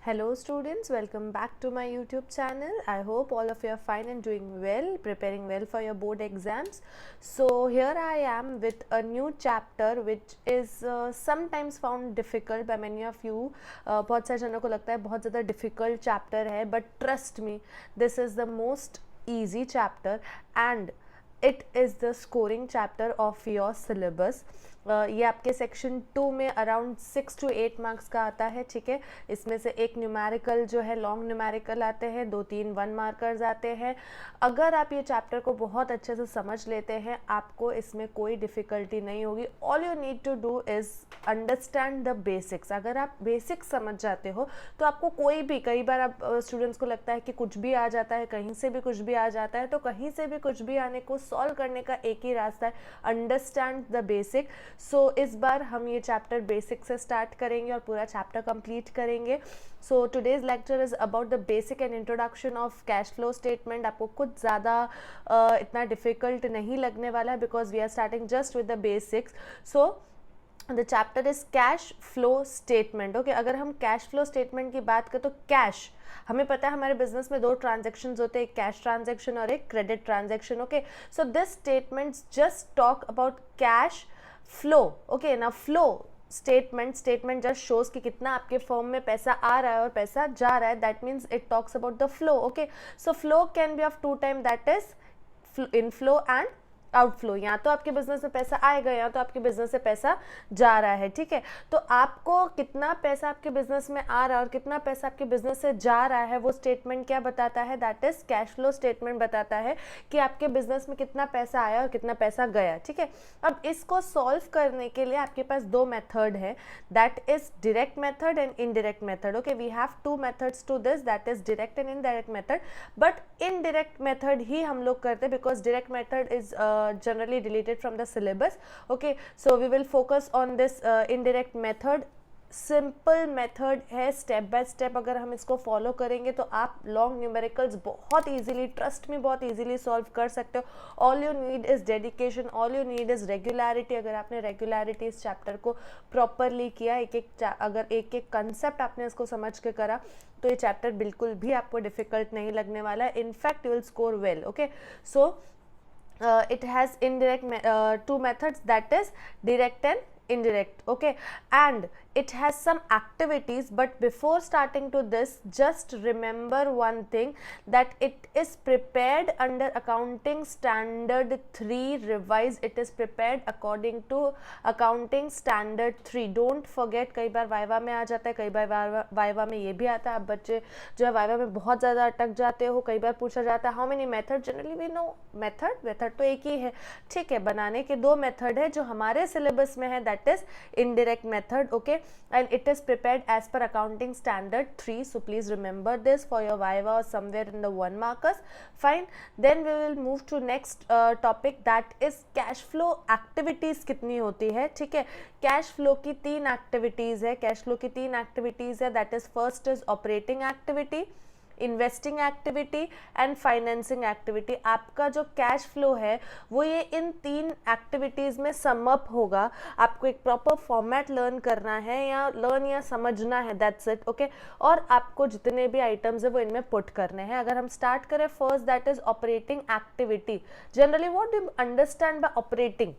Hello students, welcome back to my YouTube channel. I hope all of you are fine and doing well, preparing well for your board exams. So here I am with a new chapter which is sometimes found difficult by many of you. बहुत सारे जनों को लगता है बहुत ज़्यादा difficult chapter है, but trust me, this is the most easy chapter and it is the scoring chapter of your syllabus. ये आपके सेक्शन 2 में अराउंड 6 to 8 मार्क्स का आता है, ठीक है। इसमें से एक न्यूमेरिकल जो है लॉन्ग न्यूमेरिकल आते हैं, 2-3 1 मार्कर्स आते हैं। अगर आप ये चैप्टर को बहुत अच्छे से समझ लेते हैं आपको इसमें कोई डिफ़िकल्टी नहीं होगी। All you need to do is understand the basics. अगर आप बेसिक्स समझ जाते हो तो आपको कोई भी, कई बार आप स्टूडेंट्स को लगता है कि कुछ भी आ जाता है, कहीं से भी कुछ भी आ जाता है, तो कहीं से भी कुछ भी आने को सॉल्व करने का एक ही रास्ता है, अंडरस्टैंड द बेसिक। सो इस बार हम ये चैप्टर बेसिक से स्टार्ट करेंगे और पूरा चैप्टर कंप्लीट करेंगे। So today's lecture is about the basic and introduction of cash flow statement. आपको कुछ ज़्यादा इतना डिफ़िकल्ट नहीं लगने वाला है because we are starting just with the basics. So the chapter is cash flow statement. Okay, अगर हम कैश फ्लो स्टेटमेंट की बात करें तो कैश, हमें पता है हमारे बिजनेस में 2 ट्रांजेक्शन्स होते हैं, एक कैश ट्रांजेक्शन और एक credit transaction. Okay, so this statements just talk about cash flow. Okay, ना फ्लो स्टेटमेंट जस्ट शोज कि कितना आपके फर्म में पैसा आ रहा है और पैसा जा रहा है। That means it talks about the flow. Okay, so flow can be of 2 type, that is inflow and outflow. या तो आपके बिजनेस में पैसा आएगा या तो आपके बिजनेस से पैसा जा रहा है, ठीक है। तो आपको कितना पैसा आपके बिजनेस में आ रहा है और कितना पैसा आपके बिजनेस से जा रहा है वो स्टेटमेंट क्या बताता है, that is cash flow statement बताता है कि आपके बिजनेस में कितना पैसा आया और कितना पैसा गया, ठीक है। अब इसको सॉल्व करने के लिए आपके पास 2 मेथड है, that is direct method and indirect method. Okay, we have 2 methods to this, that is direct and indirect method, but indirect method ही हम लोग करते हैं because direct method is generally deleted from the syllabus. Okay, so we will focus on this indirect method. Simple method है, step by step अगर हम इसको follow करेंगे तो आप लॉन्ग न्यूमेरिकल्स बहुत इजीली, ट्रस्ट में बहुत इजीली सॉल्व कर सकते हो। All you need is dedication, all you need is regularity. अगर आपने रेगुलरिटी इस चैप्टर को प्रॉपरली किया, अगर एक एक कंसेप्ट आपने इसको समझ के करा तो ये चैप्टर बिल्कुल भी आपको डिफिकल्ट नहीं लगने वाला है। In fact you will score well. Okay, so it has indirect 2 methods, that is direct and indirect. Okay, and it has some activities, but before starting to this just remember one thing, that it is prepared under accounting standard 3 revised. It is prepared according to accounting standard 3. don't forget, कई बार viva में आ जाता है, कई बार viva में ये भी आता है। आप बच्चे जो है वाइवा में बहुत ज़्यादा अटक जाते हो। कई बार पूछा जाता है how many method, generally we know method तो एक ही है, ठीक है। बनाने के 2 मेथड है जो हमारे सिलेबस में है, that is indirect method. Okay, and it is prepared as per accounting standard 3, so please remember this for your viva or somewhere in the 1 markers. Fine, then we will move to next topic, that is cash flow activities कितनी होती है, ठीक है। Cash flow की 3 activities है, cash flow की 3 activities है, that is first is operating activity, investing activity and financing activity. आपका जो कैश फ्लो है वो ये इन 3 एक्टिविटीज़ में समअप होगा। आपको एक प्रॉपर फॉर्मेट लर्न करना है या समझना है, दैट्स इट। ओके, और आपको जितने भी आइटम्स है वो इनमें पुट करने हैं। अगर हम स्टार्ट करें first, that is operating activity. Generally what do you understand by operating?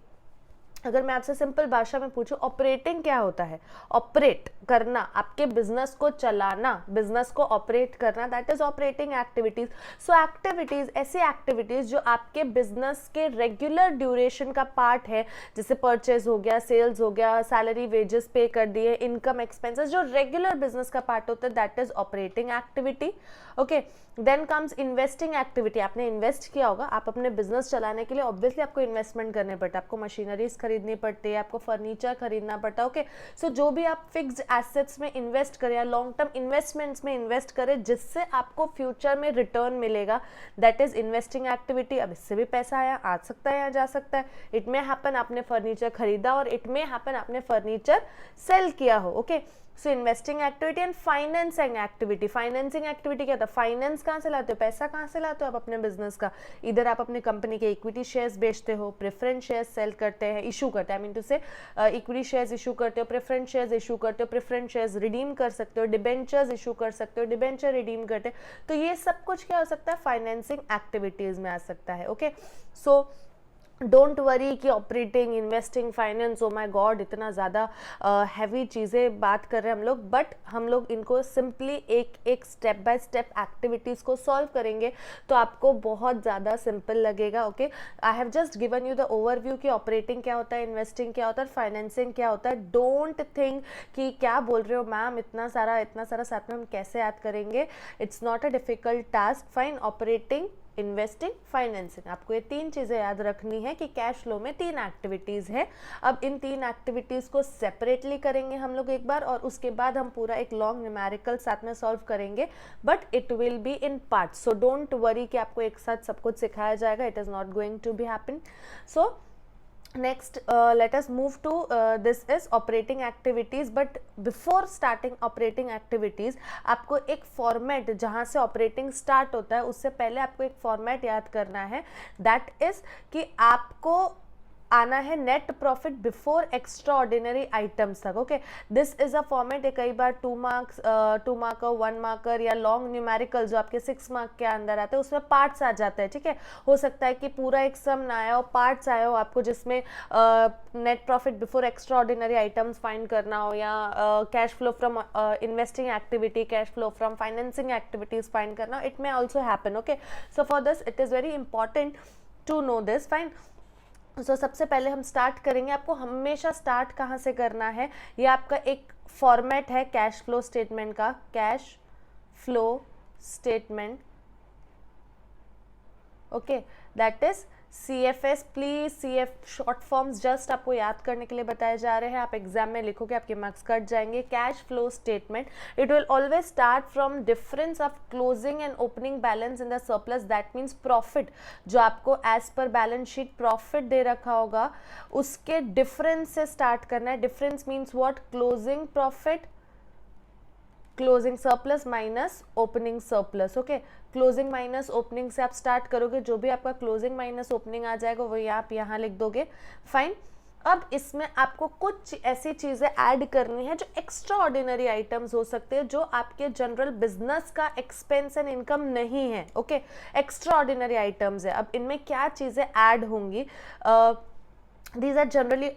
अगर मैं आपसे सिंपल भाषा में पूछूं ऑपरेटिंग क्या होता है, ऑपरेट करना, आपके बिजनेस को चलाना, बिजनेस को ऑपरेट करना, that is operating activities. So activities, ऐसी एक्टिविटीज जो आपके बिजनेस के रेगुलर ड्यूरेशन का पार्ट है, जैसे परचेज हो गया, सेल्स हो गया, सैलरी वेजेस पे कर दिए, इनकम एक्सपेंसेस, जो रेगुलर बिजनेस का पार्ट होता है, that is operating activity. Okay, then comes investing activity. आपने इन्वेस्ट किया होगा, आप अपने बिजनेस चलाने के लिए ऑब्वियसली आपको इन्वेस्टमेंट करने पड़ता है, आपको मशीनरीज खरीदनी पड़ती है, आपको फर्नीचर खरीदना पड़ता है। ओके, सो जो भी आप फिक्स्ड एसेट्स में इन्वेस्ट करें या लॉन्ग टर्म इन्वेस्टमेंट्स में इन्वेस्ट करें जिससे आपको फ्यूचर में रिटर्न मिलेगा, दैट इज इन्वेस्टिंग एक्टिविटी। अब इससे भी पैसा आया, आ सकता है या जा सकता है। इट मे हैपन आपने फर्नीचर खरीदा और इट मे हैपन आपने फर्नीचर सेल किया हो। Okay, so investing activity and financing activity. Financing activity क्या था, फाइनेंस कहाँ से लाते हो, पैसा कहाँ से लाते हो आप अपने बिजनेस का, इधर आप अपने कंपनी के इक्विटी शेयर्स बेचते हो, प्रेफरेंस शेयर्स सेल करते हैं, इशू करते हैं, आई मीन टू से इक्विटी शेयर्स इशू करते हो, प्रेफरेंस शेयर्स इशू करते हो, प्रेफरेंस शेयर्स रिडीम कर सकते हो, डिबेंचर्स इशू कर सकते हो, डिबेंचर रिडीम करते हो, तो ये सब कुछ क्या हो सकता है, फाइनेंसिंग एक्टिविटीज में आ सकता है। ओके, सो डोंट वरी कि operating, investing, finance, oh my God इतना ज़्यादा हैवी चीज़ें बात कर रहे हैं हम लोग, बट हम लोग इनको सिंपली एक एक स्टेप बाय स्टेप एक्टिविटीज़ को सॉल्व करेंगे तो आपको बहुत ज़्यादा सिंपल लगेगा। Okay, I have just given you the overview कि ऑपरेटिंग क्या होता है, इन्वेस्टिंग क्या होता है, फाइनेंसिंग क्या होता है। डोंट थिंक कि क्या बोल रहे हो मैम, इतना सारा साथ में हम कैसे याद करेंगे, it's not a difficult task. Fine, operating, investing, financing, आपको ये तीन चीज़ें याद रखनी है कि कैश फ्लो में तीन एक्टिविटीज़ है। अब इन तीन एक्टिविटीज़ को सेपरेटली करेंगे हम लोग एक बार, और उसके बाद हम पूरा एक लॉन्ग न्यूमेरिकल साथ में सॉल्व करेंगे, but it will be in parts. So don't worry कि आपको एक साथ सब कुछ सिखाया जाएगा, it is not going to be happen. सो next let us move to this is operating activities, but before starting operating activities आपको एक फॉर्मेट, जहाँ से ऑपरेटिंग स्टार्ट होता है उससे पहले आपको एक फॉर्मेट याद करना है, दैट इज कि आपको आना है net profit before extraordinary items तक। Okay, this is a format, कई बार 2 मार्कर 1 मार्कर या लॉन्ग न्यूमेरिकल जो आपके 6 मार्क के अंदर आते हैं उसमें पार्ट्स आ जाते हैं। ठीक है, हो सकता है कि पूरा एक सम ना आया हो, पार्ट्स आए हो आपको, जिसमें net profit before extraordinary items find करना हो, या cash flow from investing activity, cash flow from financing activities find करना हो, it may also happen. Okay, so for this it is very important to know this. Fine, so सबसे पहले हम start करेंगे, आपको हमेशा स्टार्ट कहाँ से करना है, ये आपका एक फॉर्मेट है कैश फ्लो स्टेटमेंट का, cash flow statement. Okay, that is CFS, please CF short forms just आपको याद करने के लिए बताए जा रहे हैं, आप एग्जाम में लिखोगे आपके मार्क्स कट जाएंगे। Cash flow statement, it will always start from difference of closing and opening balance in the surplus, that means profit जो आपको as per balance sheet profit दे रखा होगा उसके डिफरेंस से स्टार्ट करना है। Difference means what, closing profit, closing surplus minus opening surplus. Okay, closing minus opening से आप स्टार्ट करोगे, जो भी आपका क्लोजिंग माइनस ओपनिंग आ जाएगा वही आप यहाँ लिख दोगे। फाइन, अब इसमें आपको कुछ ऐसी चीज़ें ऐड करनी है जो एक्स्ट्रा ऑर्डिनरी आइटम्स हो सकते हैं, जो आपके जनरल बिजनेस का एक्सपेंस एंड इनकम नहीं है। ओके, एक्स्ट्रा ऑर्डिनरी आइटम्स है। अब इनमें क्या चीज़ें ऐड होंगी, these are generally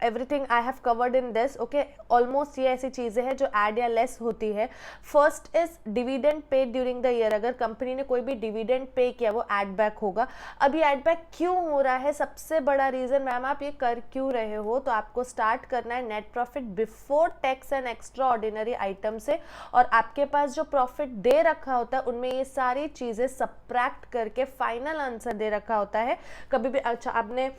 everything I have covered in this. okay, almost ये ऐसी चीज़ें हैं जो ऐड या लेस होती है। First is dividend paid during the year, अगर कंपनी ने कोई भी डिविडेंड पे किया वो ऐड बैक होगा। अब ये ऐड बैक क्यों हो रहा है, सबसे बड़ा रीज़न मैम आप ये कर क्यों रहे हो, तो आपको स्टार्ट करना है net profit before tax and extraordinary item से, और आपके पास जो प्रॉफिट दे रखा होता है उनमें ये सारी चीज़ें सब्ट्रैक्ट करके फाइनल आंसर दे रखा होता है। कभी भी, अच्छा आपने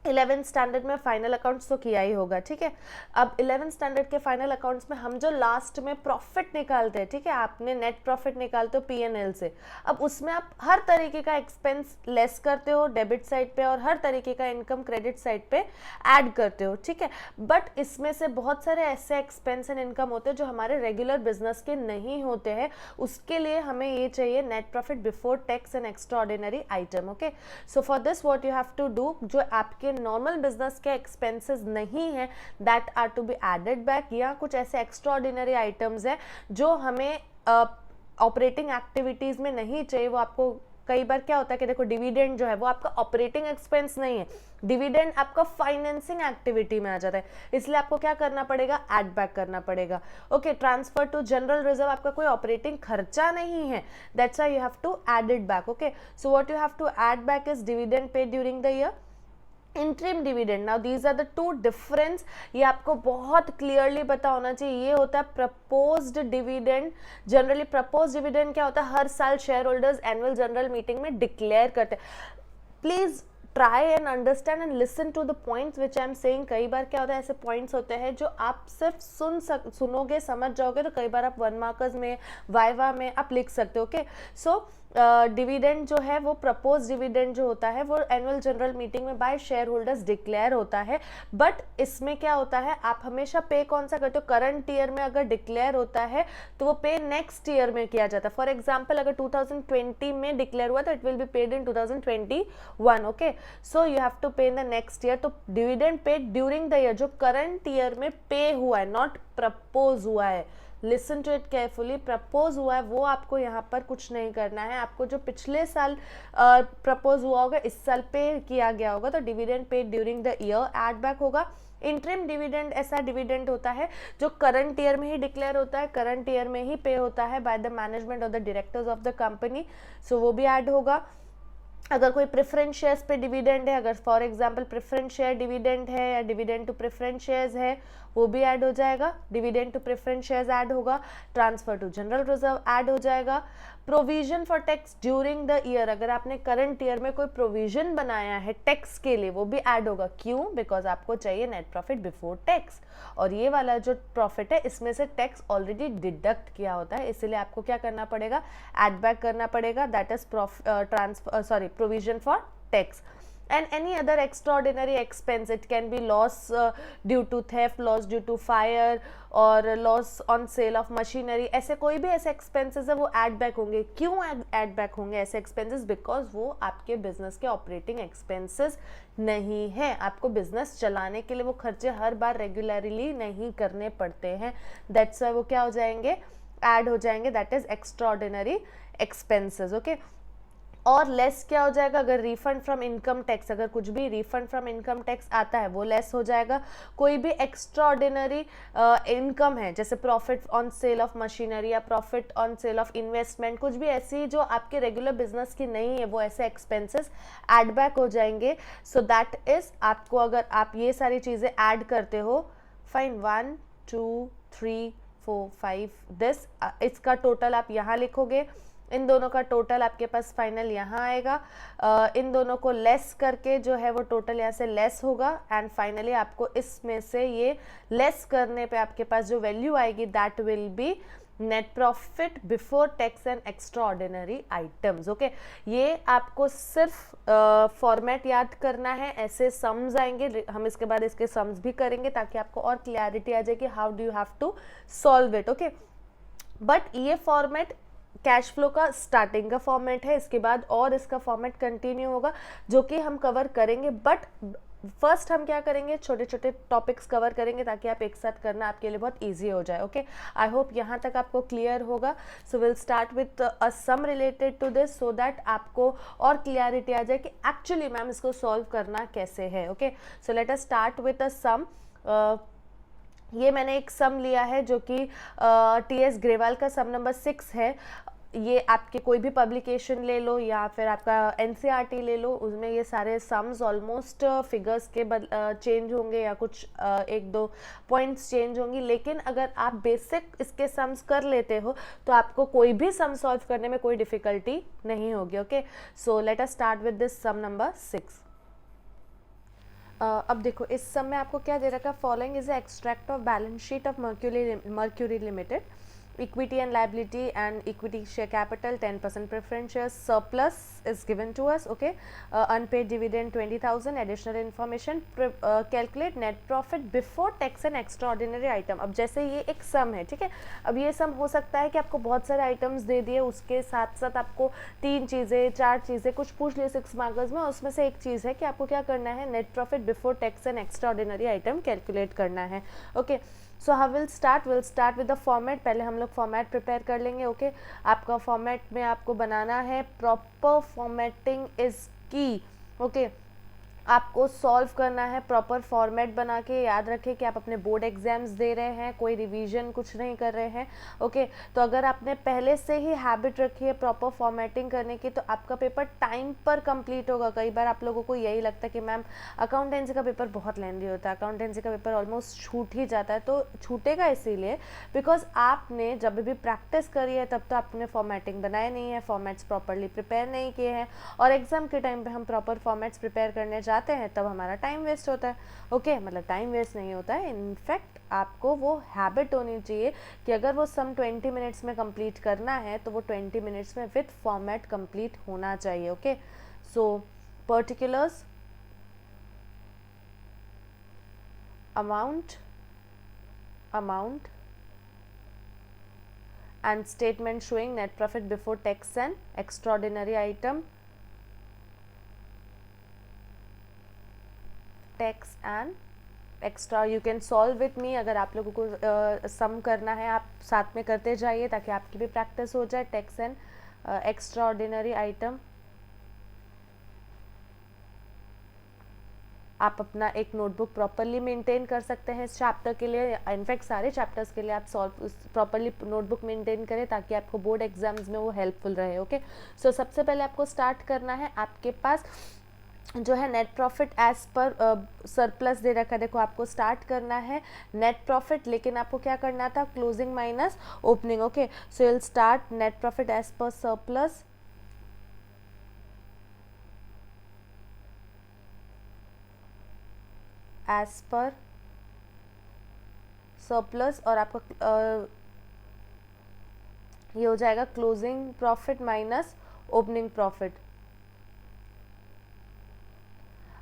11th स्टैंडर्ड में फाइनल अकाउंट्स तो किया ही होगा। ठीक है, अब 11th स्टैंडर्ड के फाइनल अकाउंट्स में हम जो लास्ट में प्रॉफिट निकालते हैं, ठीक है, आपने नेट प्रॉफिट निकालते हो P&L से, अब उसमें आप हर तरीके का एक्सपेंस लेस करते हो डेबिट साइड पे, और हर तरीके का इनकम क्रेडिट साइड पे ऐड करते हो। ठीक है, बट इसमें से बहुत सारे ऐसे एक्सपेंस एंड इनकम होते हैं जो हमारे रेगुलर बिजनेस के नहीं होते हैं, उसके लिए हमें ये चाहिए net profit before tax and extraordinary item. Okay, so for this what you have to do, जो आपके नॉर्मल बिजनेस के एक्सपेंसेस नहीं है that are to be added back, या कुछ ऐसे एक्स्ट्रा ऑर्डिनरी आइटम्स है जो हमें ऑपरेटिंग एक्टिविटीज में नहीं चाहिए। वो आपको कई बार क्या होता है कि देखो डिविडेंड जो है वो आपका ऑपरेटिंग एक्सपेंस नहीं है, डिविडेंड आपका फाइनेंसिंग एक्टिविटी में आ जाता है, इसलिए आपको क्या करना पड़ेगा, ऐड बैक करना पड़ेगा। Okay, transfer to general reserve आपका कोई ऑपरेटिंग खर्चा नहीं है, that's why you have to add it back. Okay, so what you have to add back is dividend paid during the year, interim dividend. Now these are the two difference, ये आपको बहुत clearly पता होना चाहिए। ये होता है proposed dividend. Generally proposed dividend क्या होता है, हर साल share holders annual general meeting में डिक्लेयर करते हैं। Please try and understand and listen to the points which I am saying. कई बार क्या होता है, ऐसे पॉइंट्स होते हैं जो आप सिर्फ सुनोगे समझ जाओगे, तो कई बार आप 1 मार्कर्स में वाइवा में आप लिख सकते हो। ओके, सो डिविडेंड जो है वो प्रपोज डिविडेंड जो होता है वो एनुअल जनरल मीटिंग में बाय शेयर होल्डर्स डिक्लेयर होता है। बट इसमें क्या होता है, आप हमेशा पे कौन सा करते हो, करंट ईयर में अगर डिक्लेयर होता है तो वो पे नेक्स्ट ईयर में किया जाता है। फॉर एग्जाम्पल अगर 2020 में डिक्लेयर हुआ तो it will be paid in 2021। Okay, so you have to pay in the next year. तो dividend paid during the year जो करंट ईयर में पे हुआ है, नॉट प्रपोज हुआ है, listen to it carefully, propose हुआ है वो आपको यहाँ पर कुछ नहीं करना है। आपको जो पिछले साल प्रपोज हुआ होगा, इस साल पे किया गया होगा, तो dividend paid during the year add back होगा। इंटरिम डिविडेंड ऐसा डिविडेंड होता है जो करंट ईयर में ही डिक्लेयर होता है, करंट ईयर में ही पे होता है बाय द मैनेजमेंट और the directors of the company, so वो भी ऐड होगा। अगर कोई प्रेफरेंस शेयर्स पे डिविडेंड है, अगर for example preference share dividend है या डिविडेंड टू प्रेफरेंस शेयर्स है, वो भी ऐड हो जाएगा। Dividend to preference shares add होगा। Transfer to general reserve add हो जाएगा। Provision for tax during the year, अगर आपने करंट ईयर में कोई प्रोविजन बनाया है टैक्स के लिए, वो भी ऐड होगा। क्यों? बिकॉज आपको चाहिए नेट प्रॉफिट बिफोर टैक्स, और ये वाला जो प्रॉफिट है इसमें से टैक्स ऑलरेडी डिडक्ट किया होता है, इसलिए आपको क्या करना पड़ेगा, ऐड बैक करना पड़ेगा। That is provision for tax. And any other extraordinary expense, it can be loss due to theft, loss due to fire और loss on sale of machinery, ऐसे कोई भी ऐसे expenses है वो add back होंगे। क्यों add back होंगे ऐसे expenses? Because वो आपके business के operating expenses नहीं है। आपको business चलाने के लिए वो खर्चे हर बार regularly नहीं करने पड़ते हैं, that's why वो क्या हो जाएंगे, add हो जाएंगे, that is extraordinary expenses। okay, और लेस क्या हो जाएगा, अगर रिफंड फ्रॉम इनकम टैक्स, अगर कुछ भी रिफंड फ्रॉम इनकम टैक्स आता है वो लेस हो जाएगा। कोई भी एक्स्ट्राऑर्डिनरी इनकम है, जैसे profit on sale of machinery या profit on sale of investment, कुछ भी ऐसी जो आपके रेगुलर बिजनेस की नहीं है, वो ऐसे एक्सपेंसेस ऐड बैक हो जाएंगे। सो दैट इज, आपको अगर आप ये सारी चीज़ें ऐड करते हो, फाइन 1 2 3 4 5 दिस, इसका टोटल आप यहाँ लिखोगे, इन दोनों का टोटल आपके पास फाइनल यहाँ आएगा, इन दोनों को लेस करके जो है वो टोटल यहाँ से लेस होगा, एंड फाइनली आपको इसमें से ये लेस करने पे आपके पास जो वैल्यू आएगी that will be net profit before tax and extraordinary items. Okay, ये आपको सिर्फ फॉर्मेट याद करना है, ऐसे सम्स आएंगे, हम इसके बाद इसके सम्स भी करेंगे ताकि आपको और क्लैरिटी आ जाए कि how do you have to solve it. Okay, but ये फॉर्मेट कैश फ्लो का स्टार्टिंग का फॉर्मेट है, इसके बाद और इसका फॉर्मेट कंटिन्यू होगा जो कि हम कवर करेंगे। बट फर्स्ट हम क्या करेंगे, छोटे छोटे टॉपिक्स कवर करेंगे ताकि आप एक साथ करना आपके लिए बहुत इजी हो जाए। ओके, आई होप यहाँ तक आपको क्लियर होगा। So will start with a sum related to this, so that आपको और क्लियरिटी आ जाए कि एक्चुअली मैम इसको सॉल्व करना कैसे है। Okay, so let us start with a sum. ये मैंने एक सम लिया है जो कि TS ग्रेवाल का सम नंबर 6 है। ये आपके कोई भी पब्लिकेशन ले लो या फिर आपका NCERT ले लो, उसमें ये सारे सम्स ऑलमोस्ट फिगर्स के चेंज होंगे या कुछ एक दो पॉइंट्स चेंज होंगी, लेकिन अगर आप बेसिक इसके सम्स कर लेते हो तो आपको कोई भी सम सॉल्व करने में कोई डिफिकल्टी नहीं होगी। Okay, so let us start with this sum number 6। अब देखो इस सम में आपको क्या दे रखा है, following is extract of balance sheet of mercury limited, equity and liability and equity share capital, 10% preference shares, surplus is given to us. Okay, unpaid dividend 20,000, additional information, calculate net profit before tax and extraordinary item। अब जैसे ये एक सम है, ठीक है, अब ये सम हो सकता है कि आपको बहुत सारे आइटम्स दे दिए, उसके साथ साथ आपको 3 चीज़ें 4 चीज़ें कुछ पूछ लिए 6 मार्क्स में, उसमें से एक चीज़ है कि आपको क्या करना है, net profit before tax and extraordinary item calculate करना है। Okay, so how will start with the format. पहले हम लोग फॉर्मेट प्रिपेयर कर लेंगे। ओके, आपका फॉर्मेट में आपको बनाना है, प्रॉपर फॉर्मेटिंग इज की। ओके, आपको सॉल्व करना है प्रॉपर फॉर्मेट बना के। याद रखें कि आप अपने बोर्ड एग्जाम्स दे रहे हैं, कोई रिवीजन कुछ नहीं कर रहे हैं। ओके, तो अगर आपने पहले से ही हैबिट रखी है प्रॉपर फॉर्मेटिंग करने की तो आपका पेपर टाइम पर कंप्लीट होगा। कई बार आप लोगों को यही लगता है कि मैम अकाउंटेंसी का पेपर बहुत लेंदी होता है, अकाउंटेंसी का पेपर ऑलमोस्ट छूट ही जाता है, तो छूटेगा इसीलिए बिकॉज आपने जब भी प्रैक्टिस करी है तब तो आपने फॉर्मेटिंग बनाए नहीं है, फॉर्मेट्स प्रॉपरली प्रिपेयर नहीं किए हैं, और एग्जाम के टाइम पर हम प्रॉपर फॉर्मेट्स प्रिपेयर करने जा लगाते हैं तब हमारा टाइम वेस्ट होता है। ओके मतलब टाइम वेस्ट नहीं होता है, इनफैक्ट आपको वो हैबिट होनी चाहिए कि अगर वो सम 20 मिनट्स में कंप्लीट करना है तो वो 20 मिनट्स में विथ फॉर्मेट कंप्लीट होना चाहिए। Okay so particulars, amount and statement showing net profit before tax and extraordinary item, tax and extra। you can solve with me, अगर आप लोगों को सम करना है आप साथ में करते जाइए ताकि आपकी भी प्रैक्टिस हो जाए। टैक्स एंड एक्स्ट्राऑर्डिनरी आइटम, आप अपना एक नोटबुक प्रॉपरली मेंटेन कर सकते हैं इस चैप्टर के लिए, इनफैक्ट सारे चैप्टर्स के लिए आप सॉल्व प्रॉपरली नोटबुक मेंटेन करें ताकि आपको बोर्ड एग्जाम्स में वो हेल्पफुल रहे। ओके सो सबसे पहले आपको स्टार्ट करना है, आपके पास जो है net profit as per surplus दे रखा है। देखो आपको स्टार्ट करना है नेट प्रॉफिट, लेकिन आपको क्या करना था, closing minus opening. Okay so you will start net profit as per surplus, as per surplus, और आपका ये हो जाएगा closing profit minus opening profit.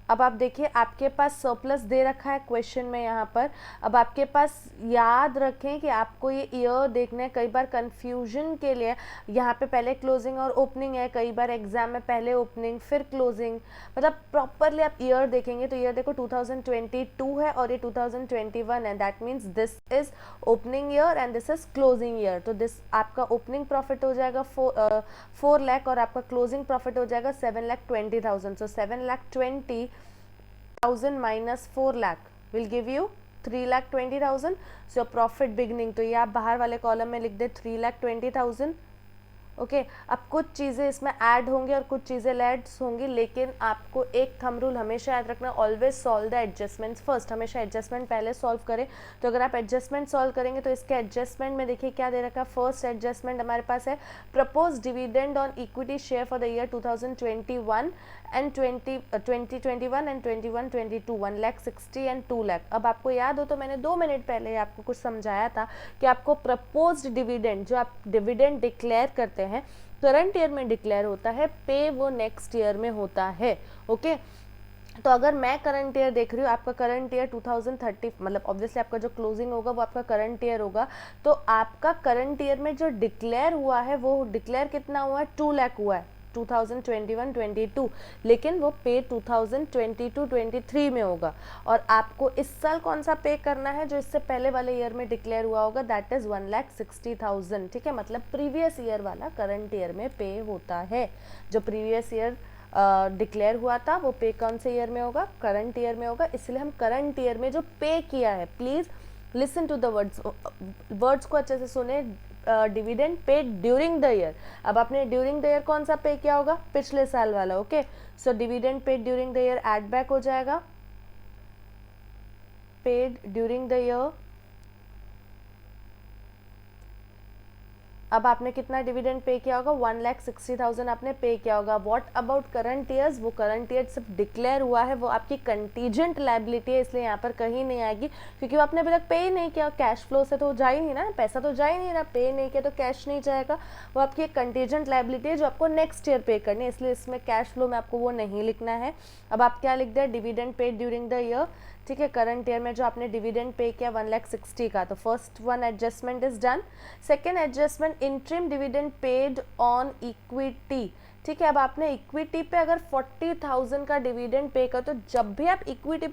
अब आप देखिए आपके पास सरप्लस दे रखा है क्वेश्चन में यहाँ पर। अब आपके पास याद रखें कि आपको ये ईयर देखना है, कई बार कंफ्यूजन के लिए यहाँ पे पहले क्लोजिंग और ओपनिंग है, कई बार एग्जाम में पहले ओपनिंग फिर क्लोजिंग, मतलब प्रॉपरली आप ईयर देखेंगे तो ईयर देखो 2022 है और ये 2021 है, that means this is opening year and this is closing year. तो दिस आपका ओपनिंग प्रॉफिट हो जाएगा 4 लाख और आपका क्लोजिंग प्रॉफिट हो जाएगा 7,20,000। सो 7,20,000 minus 4 lakh will give you 3,20,000। so your profit beginning, तो ये आप बाहर वाले कॉलम में लिख दे 3,20,000। ओके अब कुछ चीज़ें इसमें ऐड होंगी और कुछ चीज़ें लेट्स होंगी, लेकिन आपको एक थंब रूल हमेशा याद रखना, always solve the adjustments first, हमेशा एडजस्टमेंट पहले सॉल्व करें। तो अगर आप एडजस्टमेंट सॉल्व करेंगे तो इसके एडजस्टमेंट में देखिए क्या दे रखा है, फर्स्ट एडजस्टमेंट हमारे पास है propose dividend on equity share for the year 2021 and 2021 and 21-22 1,60,000 and 2 lakh. अब आपको याद हो तो मैंने 2 मिनट पहले आपको कुछ समझाया था कि आपको प्रपोज्ड डिविडेंड, जो आप डिविडेंड डिक्लेयर करते हैं करंट ईयर में डिक्लेयर होता है, पे वो नेक्स्ट ईयर में होता है। ओके तो अगर मैं करंट ईयर देख रही हूँ, आपका करंट ईयर 2030 मतलब ऑब्वियसली आपका जो क्लोजिंग होगा वो आपका करंट ईयर होगा, तो आपका करंट ईयर में जो डिक्लेयर हुआ है वो डिक्लेयर कितना हुआ है, 2 लाख हुआ है 2021-22, लेकिन वो पे 2022-23 में होगा। और आपको इस साल कौन सा पे करना है, जो इससे पहले वाले ईयर में डिक्लेयर हुआ होगा, दैट इज 1,60,000। ठीक है, मतलब प्रीवियस ईयर वाला करंट ईयर में पे होता है। जो प्रीवियस ईयर डिक्लेयर हुआ था वो पे कौन से ईयर में होगा, करंट ईयर में होगा। इसलिए हम करंट ईयर में जो पे किया है, please listen to the words को अच्छे से सुने, dividend paid during the year. अब आपने ड्यूरिंग द ईयर कौन सा पे किया होगा, पिछले साल वाला। Okay so dividend paid during the year add back हो जाएगा, पेड ड्यूरिंग द ईयर। अब आपने कितना डिविडेंड पे किया होगा, 1,60,000 आपने पे किया होगा। व्हाट अबाउट करंट ईयर्स, वो करंट ईयर सिर्फ डिक्लेयर हुआ है, वो आपकी कंटीजेंट लायबिलिटी है, इसलिए यहाँ पर कहीं नहीं आएगी क्योंकि वो आपने अभी तक पे ही नहीं किया। कैश फ्लो से तो जा ही नहीं ना, पैसा तो जा ही नहीं रहा, पे नहीं किया तो कैश नहीं जाएगा। वो आपकी एक कंटीजेंट लायबिलिटी है जो आपको नेक्स्ट ईयर पे करनी है, इसलिए इसमें कैश फ्लो में आपको वो नहीं लिखना है। अब आप क्या लिख दें, dividend paid during the year. ठीक है, करंट ईयर में जो आपने डिविडेंड पे किया 1,60,000 का, तो first one adjustment is done. Second adjustment, interim dividend paid on equity. ठीक है, अब आपने इक्विटी पे अगर 40,000 का डिविडेंड पे कर, तो जब भी आप इक्विटी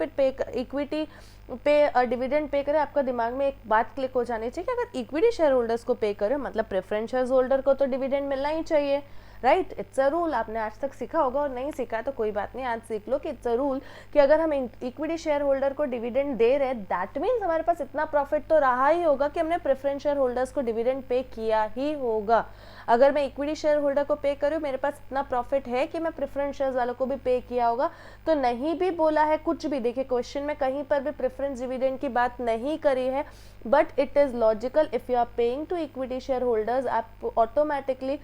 पे डिविडेंड पे करें, आपका दिमाग में एक बात क्लिक हो जानी चाहिए कि अगर इक्विटी शेयर होल्डर्स को पे करें मतलब प्रेफरेंस शेयर होल्डर को तो डिविडेंड मिलना ही चाहिए, राइट। इट्स अ रूल, आपने आज तक सीखा होगा और नहीं सीखा तो कोई बात नहीं, आज सीख लो कि इट्स अ रूल कि अगर हम इक्विटी शेयर होल्डर को डिविडेंड दे रहे हैं, दैट मीन्स हमारे पास इतना प्रॉफिट तो रहा ही होगा कि हमने प्रेफरेंस शेयर होल्डर्स को डिविडेंड पे किया ही होगा। अगर मैं इक्विटी शेयर होल्डर को पे करूँ, मेरे पास इतना प्रॉफिट है कि मैं प्रेफरेंस शेयर वालों को भी पे किया होगा, तो नहीं भी बोला है कुछ भी। देखिए क्वेश्चन में कहीं पर भी प्रेफरेंस डिविडेंड की बात नहीं करी है, but it is logical if you are paying to equity share holders, आप ऑटोमेटिकली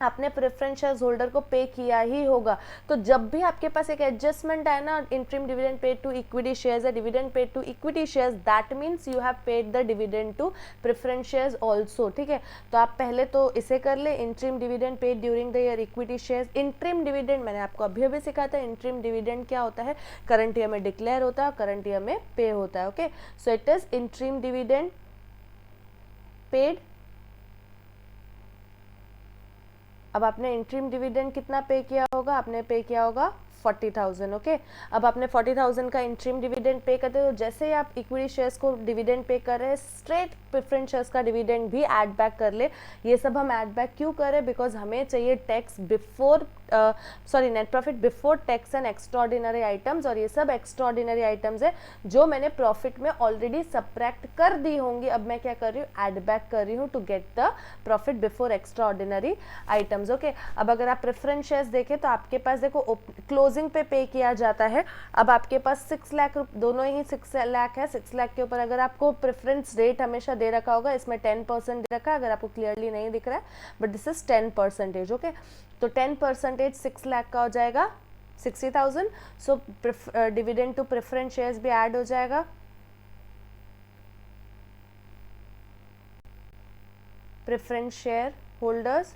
आपने प्रेफरेंस शेयर्स होल्डर को पे किया ही होगा। तो जब भी आपके पास एक एडजस्टमेंट आए ना, interim dividend paid to equity shares या dividend paid to equity shares, that means you have paid the dividend to preference shares also, ठीक है। तो आप पहले तो इसे कर ले, interim dividend paid during the year equity shares. Interim dividend मैंने आपको अभी अभी सिखाया था, इंटरिम डिविडेंड क्या होता है, करंट ईयर में डिक्लेयर होता है, करंट ईयर में पे होता है, okay. So it is interim dividend paid. अब आपने इंटरिम डिविडेंड कितना पे किया होगा, आपने पे किया होगा 40,000, ओके। अब आपने 40,000 का इंटरिम डिविडेंड पे करते हो, जैसे ही आप इक्विटी शेयर्स को डिविडेंड पे कर रहे हैं, स्ट्रेट प्रेफरेंस शेयर्स का डिविडेंड भी ऐड बैक कर ले। ये सब हम ऐड बैक क्यों कर रहे हैं, बिकॉज हमें चाहिए tax before, sorry net profit before tax and extraordinary items, और ये सब एक्स्ट्राऑर्डिनरी आइटम्स है जो मैंने प्रॉफिट में ऑलरेडी सब्ट्रैक्ट कर दी होंगी। अब मैं क्या कर रही हूँ, ऐड बैक कर रही हूँ to get the profit before extraordinary items, okay. अब अगर आप प्रेफरेंस शेयर्स देखें तो आपके पास देखो क्लोजिंग पे किया जाता है। अब आपके पास 6 लाख, दोनों ही 6 लाख है। 6 लाख के ऊपर अगर आपको प्रेफरेंस रेट हमेशा दे रखा होगा, इसमें 10% दे रखा है, अगर आपको क्लियरली नहीं दिख रहा है, बट दिस इज 10%, ओके। तो 10% 6 लाख का हो जाएगा 60,000। So dividend to preference shares भी ऐड हो जाएगा, preference share holders,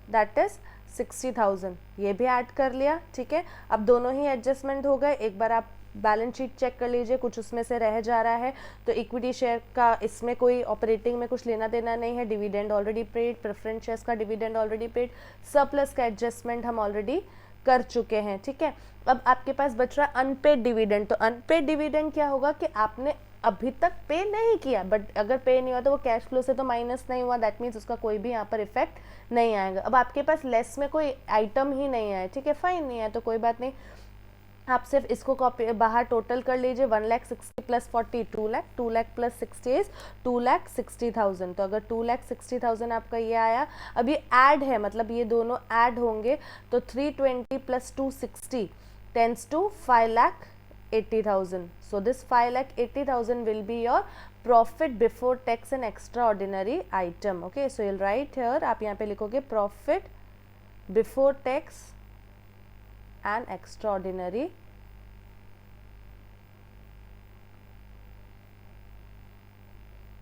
that is 60,000, ये भी ऐड कर लिया, ठीक है। अब दोनों ही एडजस्टमेंट हो गए। एक बार आप बैलेंस शीट चेक कर लीजिए, कुछ उसमें से रह जा रहा है तो इक्विटी शेयर का इसमें कोई ऑपरेटिंग में कुछ लेना देना नहीं है, dividend already paid, preference shares का डिविडेंड ऑलरेडी पेड, सरप्लस का एडजस्टमेंट हम ऑलरेडी कर चुके हैं, ठीक है। अब आपके पास बच रहा है अनपेड डिविडेंड। तो अनपेड डिविडेंड क्या होगा कि आपने अभी तक पे नहीं किया, बट अगर पे नहीं हुआ तो वो कैश फ्लो से तो माइनस नहीं हुआ, दैट मीन्स उसका कोई भी यहाँ पर इफेक्ट नहीं आएगा। अब आपके पास लेस में कोई आइटम ही नहीं आया, ठीक है, फाइन, नहीं है तो कोई बात नहीं, आप सिर्फ इसको कॉपी बाहर टोटल कर लीजिए। 1,60,000 plus 40 2 lakh, 2 lakh plus 60 is 2,60,000। तो अगर 2,60,000 आपका ये आया, अब ये ऐड है, मतलब ये दोनों ऐड होंगे, तो 320 plus 260 tends to 5,80,000। So this 5,80,000 will be your profit before tax and extraordinary item, okay। So you'll write here, आप यहाँ पे लिखोगे profit before tax and extraordinary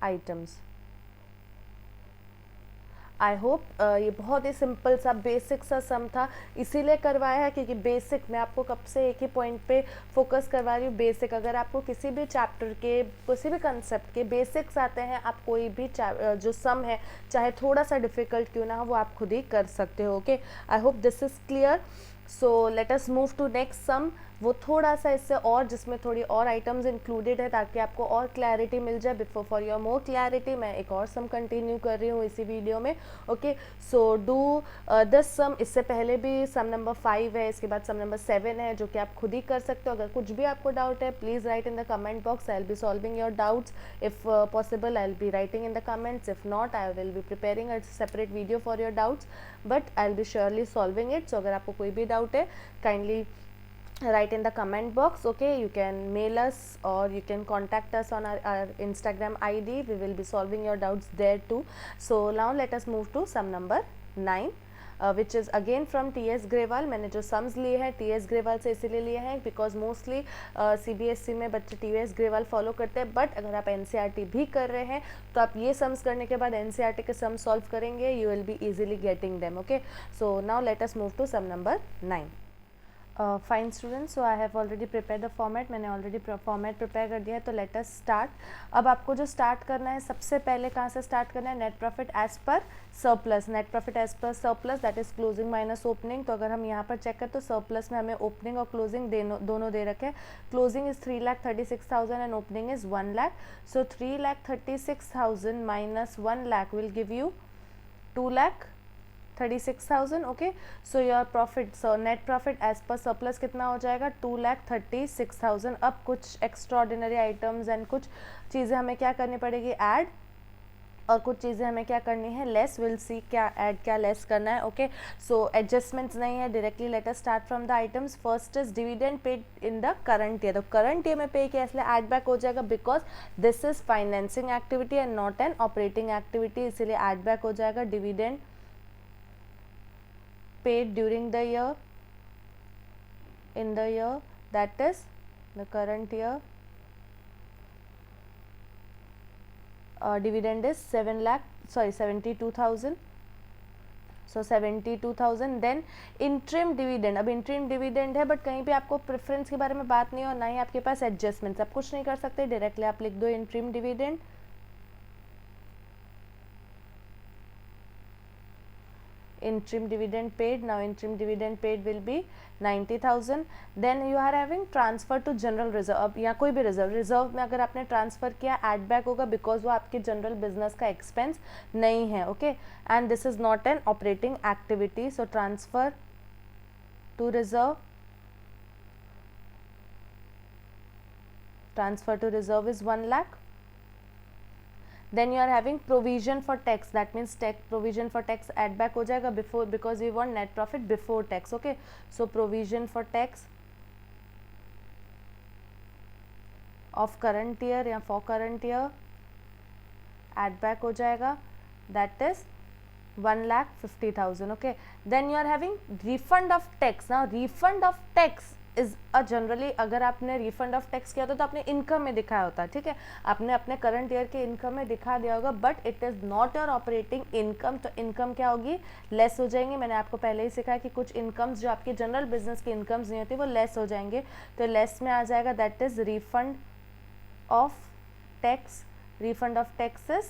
items। I hope ये बहुत ही सिंपल सा बेसिक सा सम था, इसीलिए करवाया है क्योंकि बेसिक, मैं आपको कब से एक ही पॉइंट पे फोकस करवा रही हूँ, बेसिक। अगर आपको किसी भी चैप्टर के, किसी भी कंसेप्ट के बेसिक्स आते हैं, आप कोई भी जो सम है, चाहे थोड़ा सा डिफिकल्ट क्यों ना हो, वो आप खुद ही कर सकते हो, okay. I hope this is clear. So let us move to next sum. वो थोड़ा सा इससे और, जिसमें थोड़ी और आइटम्स इंक्लूडेड है ताकि आपको और क्लैरिटी मिल जाए। Before for your more clarity मैं एक और सम कंटिन्यू कर रही हूँ इसी वीडियो में, ओके। सो डू दिस सम। इससे पहले भी सम नंबर 5 है, इसके बाद सम नंबर 7 है, जो कि आप खुद ही कर सकते हो। अगर कुछ भी आपको डाउट है, please write in the comment box, I will be solving your doubts. If possible I will be writing in the comments, if not I will be preparing a separate video for your doubts, but I will be surely solving it. So अगर आपको कोई भी doubt है, kindly write in the comment box, okay। You can mail us or you can contact us on our Instagram ID, we will be solving your doubts there too। So now let us move to sum number 9, which is again from TS Grewal। मैंने जो sums लिए हैं TS Grewal से इसीलिए लिए हैं because mostly CBSE में बच्चे TS Grewal फॉलो करते हैं, बट अगर आप NCERT भी कर रहे हैं तो आप ये सम्स करने के बाद NCERT के सम सॉल्व करेंगे, you will be easily getting them, okay। So now let us move to sum number 9। Fine students, so I have already prepare the format, मैंने ऑलरेडी फॉर्मेट प्रिपेयर कर दिया है। तो लेट अस स्टार्ट। अब आपको जो start करना है, सबसे पहले कहाँ से स्टार्ट करना है, net profit as per surplus. Net profit as per surplus, that is closing minus opening. तो अगर हम यहाँ पर चेक करें तो सरप्लस में हमें ओपनिंग और क्लोजिंग दोनों दे रखे हैं। Closing is 3,36,000 and opening is 1 lakh. So 3,36,000 minus 1 lakh will give you 2,36,000, okay. So your profit, so net profit as per surplus कितना हो जाएगा, 2,36,000। अब कुछ एक्स्ट्राऑर्डिनरी आइटम्स एंड कुछ चीज़ें हमें क्या करनी पड़ेगी, ऐड और कुछ चीज़ें हमें क्या करनी है, लेस, विल सी क्या ऐड क्या लेस करना है. ओके, सो एडजस्टमेंट्स नहीं है. Directly let us start from the items. First is dividend paid in the current year. तो करंट ईयर में पे किया इसलिए ऐड बैक हो जाएगा, because this is financing activity and not an operating activity, इसीलिए ऐड बैक हो जाएगा. Dividend paid during the year, in the year, that is the current year. Dividend is 72,000. So 72,000. Then interim dividend. अब interim dividend है but कहीं पे आपको preference के बारे में बात नहीं है और ना ही आपके पास एडजस्टमेंट्स, आप कुछ नहीं कर सकते, डायरेक्टली आप लिख दो interim dividend. Interim dividend paid. Now interim dividend paid will be 90,000. Then you are having transfer to general reserve. अब या कोई भी रिजर्व में अगर आपने ट्रांसफर किया ऐड बैक होगा, बिकॉज वो आपके जनरल बिजनेस का एक्सपेंस नहीं है. Okay, and this is not an operating activity. So transfer to reserve, transfer to reserve is 1 lakh. Then you are having provision for tax, that means tax provision for tax add back हो जाएगा before, because we want net profit before tax. Okay, so provision for tax of current year या for current year add back हो जाएगा, that is 1,50,000. Okay, then you are having refund of tax. Now refund of tax is a generally, अगर आपने refund of tax किया होता तो आपने income में दिखाया होता है. ठीक है, आपने अपने करंट ईयर के इनकम में दिखा दिया होगा, but it is not your operating income. तो इनकम क्या होगी, लेस हो जाएंगे. मैंने आपको पहले ही सिखाया कि कुछ इनकम्स जो आपके जनरल बिजनेस की इनकम्स नहीं होती वो लेस हो जाएंगे. तो लेस में आ जाएगा, that is refund of tax. Refund of tax is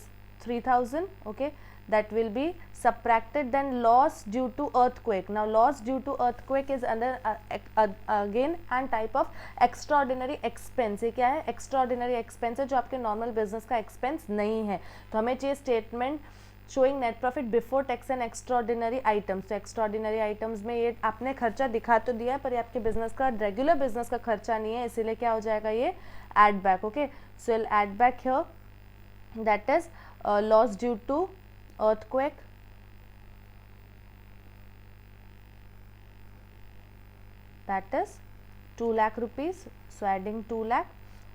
3,000. Okay, that will be subtracted. Then loss due to earthquake. Now loss due to earthquake is under again and type of extraordinary expense. ये क्या है, extraordinary expense है जो आपके normal business का expense नहीं है. तो हमें चाहिए statement showing net profit before tax and extraordinary items. तो extraordinary items में ये आपने खर्चा दिखा तो दिया है पर ये आपके business का regular business का खर्चा नहीं है, इसीलिए क्या हो जाएगा, ये add back. Okay, so we'll add back here, that is loss due to earthquake, that is 2 lakh rupees. So adding 2 lakh.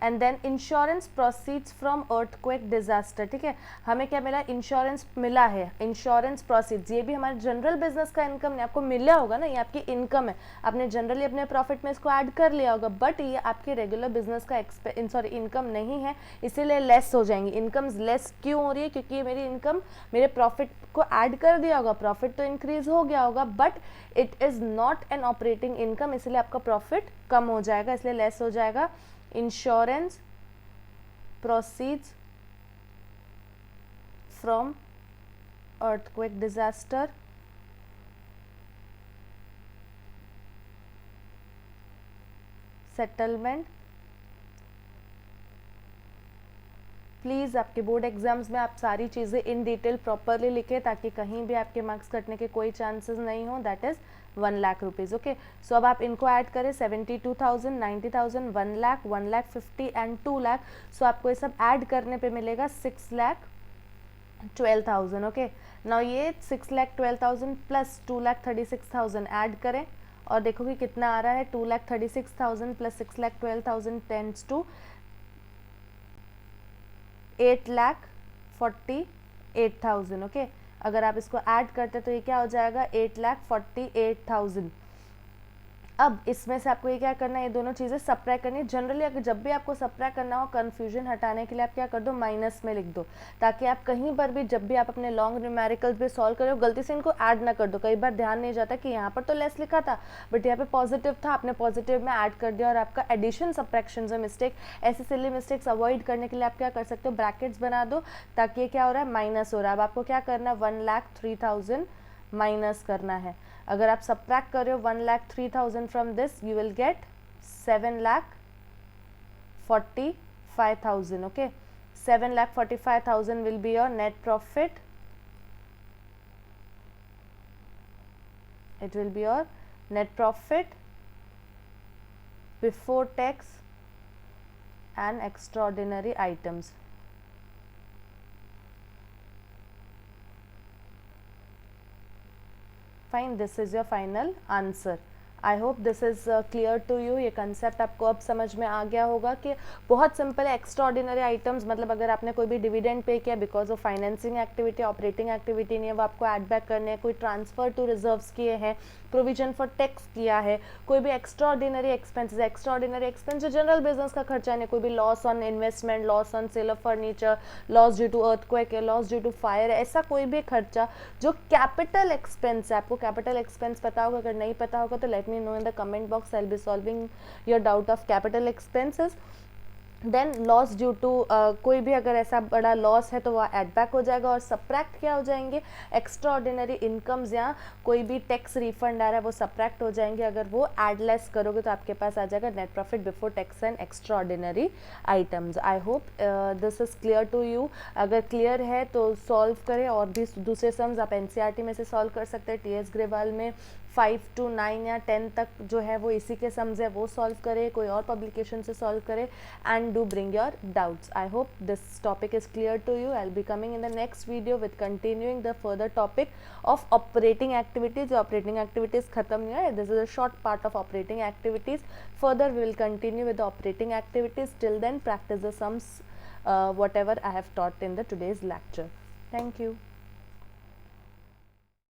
And then insurance proceeds from earthquake disaster. ठीक है, हमें क्या मिला, इंश्योरेंस मिला है. इंश्योरेंस प्रोसीड्स, ये भी हमारे जनरल बिजनेस का इनकम नहीं, आपको मिला होगा ना, ये आपकी इनकम है, आपने जनरली अपने प्रॉफिट में इसको ऐड कर लिया होगा, बट ये आपके रेगुलर बिजनेस का इनकम नहीं है, इसीलिए लेस हो जाएंगी. इनकम्स लेस क्यों हो रही है, क्योंकि ये मेरी इनकम मेरे प्रॉफिट को ऐड कर दिया होगा, प्रॉफिट तो इंक्रीज हो गया होगा, but it is not an operating income, इसलिए आपका प्रॉफिट कम हो जाएगा, इसलिए लेस हो जाएगा. Insurance proceeds from earthquake disaster, settlement. Please आपके बोर्ड एग्जाम्स में आप सारी चीज़ें इन डिटेल प्रॉपरली लिखें ताकि कहीं भी आपके मार्क्स कटने के कोई चांसेस नहीं हो. That is 1 lakh rupees. Okay, so अब आप इनको ऐड करें, 72,000, 90,000, 1 लाख, 1,50,000 एंड 2 लाख. सो आपको ये सब ऐड करने पे मिलेगा 6,12,000. ओके, नाउ ये 6,12,000 प्लस 2,36,000 ऐड करें और देखो कि कितना आ रहा है. 2,36,000 प्लस 6,12,000 टेंस टू 8,48,000. ओके, अगर आप इसको ऐड करते तो ये क्या हो जाएगा, 8,48,000. अब इसमें से आपको ये क्या करना है, ये दोनों चीज़ें सब्ट्रैक्ट करनी है. जनरली अगर जब भी आपको सब्ट्रैक्ट करना हो, कन्फ्यूजन हटाने के लिए आप क्या कर दो, माइनस में लिख दो, ताकि आप कहीं पर भी जब भी आप अपने लॉन्ग न्यूमेरिकल्स पे सॉल्व करो गलती से इनको ऐड ना कर दो. कई बार ध्यान नहीं जाता कि यहाँ पर तो लेस लिखा था बट यहाँ पे पॉजिटिव था, आपने पॉजिटिव में ऐड कर दिया और आपका एडिशन सब्ट्रैक्शन में मिस्टेक. ऐसे सिली मिस्टेक्स अवॉइड करने के लिए आप क्या कर सकते हो, ब्रैकेट्स बना दो ताकि ये क्या हो रहा है, माइनस हो रहा है. अब आपको क्या करना है, 1,03,000 माइनस करना है. अगर आप सब्ट्रैक्ट कर रहे हो 1,03,000 from this, you will get 7,45,000. Okay, 7,45,000 will be your net profit. It will be your net profit before tax and extraordinary items. Fine, this is your final answer. I hope this is clear to you. ये concept आपको अब समझ में आ गया होगा कि बहुत simple है। एक्स्ट्रा ऑर्डिनरी आइटम्स मतलब अगर आपने कोई भी डिविडेंड पे किया because of financing activity, operating activity नहीं है, वो आपको ऐड बैक करने हैं। कोई ट्रांसफर टू रिजर्व्स किए हैं, प्रोविजन फॉर टैक्स किया है, कोई भी extraordinary expenses, extraordinary expense जो जनरल बिजनेस का खर्चा नहीं, कोई भी loss on investment, loss on sale of furniture, loss due to earthquake है, लॉस ड्यू टू फायर है, ऐसा कोई भी खर्चा जो कैपिटल एक्सपेंस है। आपको कैपिटल एक्सपेंस पता होगा, अगर नहीं पता होगा तो let me know in the comment box, I will be solving your doubt of capital expenses. Then loss due to कोई भी अगर ऐसा बड़ा लॉस है तो वह एड बैक हो जाएगा और सब्ट्रैक्ट क्या हो जाएंगे, एक्स्ट्रा ऑर्डिनरी इनकम्स या कोई भी टैक्स रिफंड आ रहा है वो सब्ट्रैक्ट हो जाएंगे। अगर वो एड लेस करोगे तो आपके पास आ जाएगा net profit before tax and extraordinary items. I hope this is clear to you. अगर क्लियर है तो सॉल्व करें, और भी दूसरे सम्स आप एनसीईआरटी में से सॉल्व कर सकते हैं। टीएस ग्रेवाल में 5 to 9 या 10 तक जो है वो इसी के सम्स है, वो सॉल्व करें, कोई और पब्लिकेशन से सॉल्व करें and do bring your doubts. I hope this topic is clear to you. I will be coming in the next video with continuing the further topic of operating activities. Operating activities खत्म नहीं है, this is a short part of operating activities. Further we will continue with operating activities. Till then practice the sums whatever I have taught in the today's lecture. Thank you.